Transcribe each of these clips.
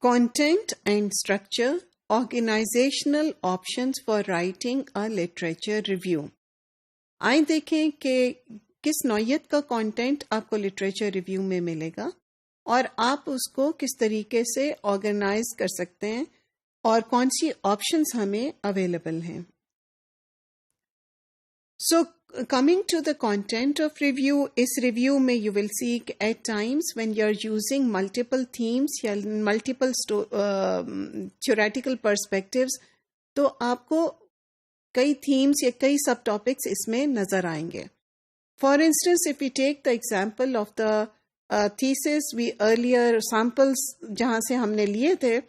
Content and structure, organizational options for writing a literature review. آئیں دیکھیں کہ کس نوعیت کا کانٹینٹ آپ کو لٹریچر ریویو میں ملے گا اور آپ اس کو کس طریقے سے آرگنائز کر سکتے ہیں اور کون سی آپشنز ہمیں اویلیبل ہیں. So coming to the content of review, اس ریویو میں you will see at times when you are using multiple themes یا multiple theoretical perspectives تو آپ کو کئی themes یا کئی sub topics اس میں نظر آئیں گے. For instance, if we take the example of the thesis we earlier samples جہاں سے ہم نے لیے تھے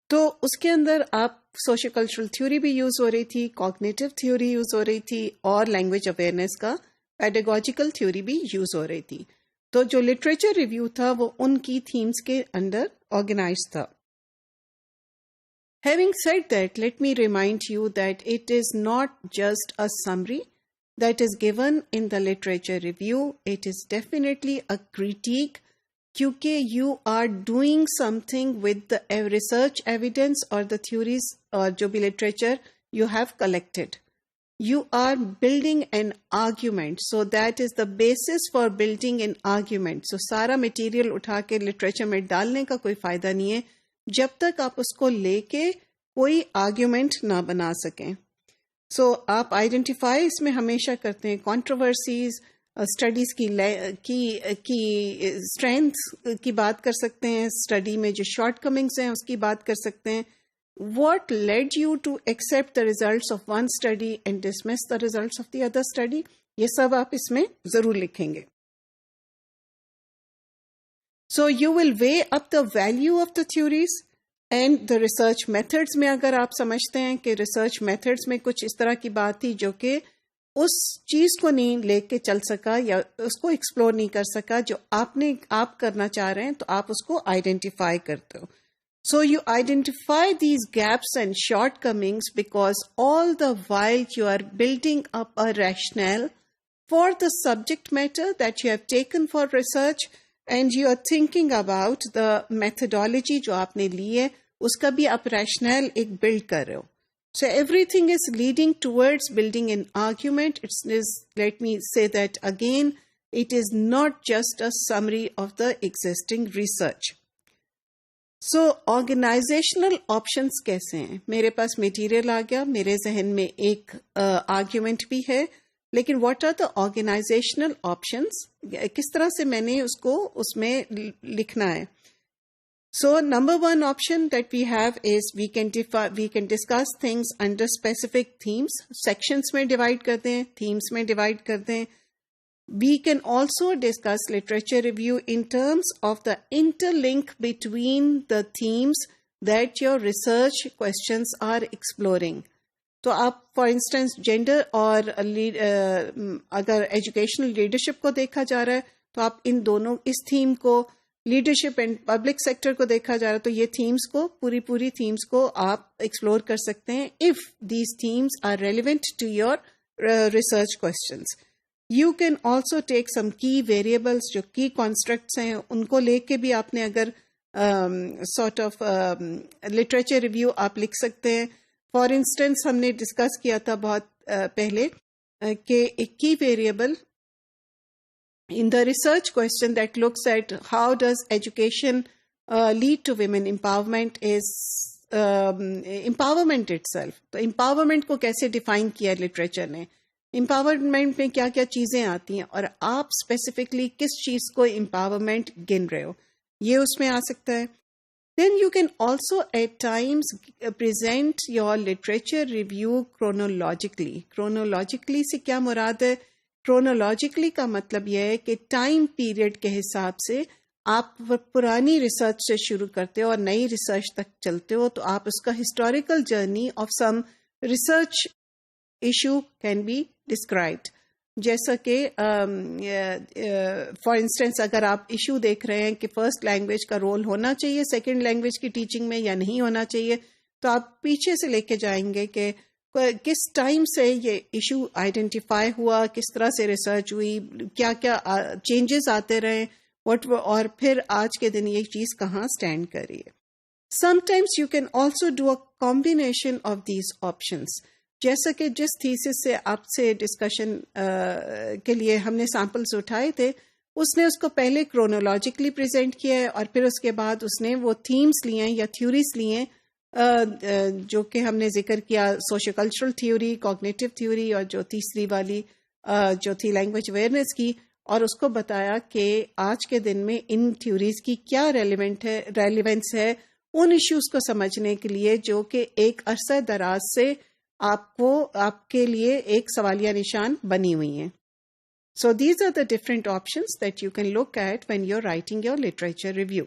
تو اس کے اندر آپ سوشل کلچرل تھیوری بھی یوز ہو رہی تھی, کوگنیٹو تھیوری یوز ہو رہی تھی اور لینگویج اویئرنیس کا پیڈاگوجیکل تھیوری بھی یوز ہو رہی تھی. تو جو لٹریچر ریویو تھا وہ ان کی تھیمز کے انڈر آرگنائز تھا. Having said that, let me remind you that it is not just a summary that is given in the literature review. It is definitely a critique کیونکہ you are doing something with the research evidence اور the theories اور جو بھی literature you have collected. You are building an argument, so that is the basis for building an argument. So سارا material اٹھا کے literature میں ڈالنے کا کوئی فائدہ نہیں ہے جب تک آپ اس کو لے کے کوئی آرگیومنٹ نہ بنا سکیں. سو آپ آئیڈینٹیفائی اس میں ہمیشہ کرتے ہیں کنٹروورسیز, اسٹڈیز کی اسٹرینتھ کی بات کر سکتے ہیں, اسٹڈی میں جو شارٹ کمنگز ہیں اس کی بات کر سکتے ہیں. What led you to accept the results of one study and dismiss the results of the other study, یہ سب آپ اس میں ضرور لکھیں گے. So you will weigh up the value of the theories and the research methods میں اگر آپ سمجھتے ہیں کہ ریسرچ میتھڈز میں کچھ اس طرح کی بات تھی جو کہ اس چیز کو نہیں لے کے چل سکا یا اس کو ایکسپلور نہیں کر سکا جو آپ کرنا چاہ رہے ہیں, تو آپ اس کو آئیڈینٹیفائی کرتے ہو. So you identify these gaps and shortcomings because all the while you are building up a rationale for the subject matter that you have taken for research and you are thinking about the methodology جو آپ نے لی ہے اس کا بھی آپ rational ایک blood کر رہے ہو. So everything is leading towards building an argument. Let me say that again, it is not just a summary of the existing research. So organizational options کیسے ہیں؟ میرے پاس میٹیریل آ گیا, میرے ذہن میں ایک آرگیومنٹ بھی ہے, لیکن what are the organizational options؟ کس طرح سے میں نے اس میں لکھنا ہے. So number one option that we have is we can discuss things under specific themes. Sections میں divide کرتے ہیں, themes میں divide کرتے ہیں. We can also discuss literature review in terms of the interlink between the themes that your research questions are exploring. تو آپ for instance gender اور اگر educational leadership کو دیکھا جا رہا ہے تو آپ ان دونوں اس تھیم کو لیڈرشپ اینڈ پبلک سیکٹر کو دیکھا جا رہا ہے تو یہ تھیمز کو پوری تھیمز کو آپ ایکسپلور کر سکتے ہیں if these themes are relevant to your research questions. You can also take some key variables جو key constructs ہیں ان کو لے کے بھی آپ نے اگر sort of literature review آپ لکھ سکتے ہیں. For instance ہم نے ڈسکس کیا تھا بہت پہلے کہ ایک key variable in the research question that looks at how does education lead to women empowerment is empowerment itself. تو empowerment کو کیسے define کیا لٹریچر نے, empowerment میں کیا کیا چیزیں آتی ہیں اور آپ specifically کس چیز کو empowerment گن رہے ہو, یہ اس میں آ سکتا ہے. Then you can also at times present your literature review chronologically. Chronologically سے کیا مراد ہے؟ کرونالوجیکلی کا مطلب یہ ہے کہ ٹائم پیریڈ کے حساب سے آپ پرانی ریسرچ سے شروع کرتے ہو اور نئی ریسرچ تک چلتے ہو, تو آپ اس کا historical journey of some research issue can be described. جیسا کہ فار انسٹنس اگر آپ ایشو دیکھ رہے ہیں کہ فرسٹ لینگویج کا رول ہونا چاہیے سیکنڈ لینگویج کی ٹیچنگ میں یا نہیں ہونا چاہیے, تو آپ پیچھے سے لے کے جائیں گے کہ کس ٹائم سے یہ ایشو آئیڈینٹیفائی ہوا, کس طرح سے ریسرچ ہوئی, کیا کیا چینجز آتے رہے, اور پھر آج کے دن یہ چیز کہاں سٹینڈ کر رہی ہے. Sometimes you can also do a combination of these options. جیسا کہ جس تھیسس سے آپ سے ڈسکشن کے لیے ہم نے سیمپلز اٹھائے تھے، اس نے اس کو پہلے کرونولوجیکلی پریزنٹ کیا ہے، اور پھر اس کے بعد اس نے وہ تھیمز لیے ہیں یا تھیوریز لیے ہیں جو کہ ہم نے ذکر کیا، socio cultural theory, cognitive theory, اور جو تیسری والی جو تھی لینگویج اویئرنیس کی، اور اس کو بتایا کہ آج کے دن میں ان تھیوریز کی کیا ریلیونس ہے ان ایشوز کو سمجھنے کے لیے جو کہ ایک عرصہ دراز سے آپ کے لیے ایک سوالیہ نشان بنی ہوئی ہیں. So these are the different options that you can look at when you're writing your literature review.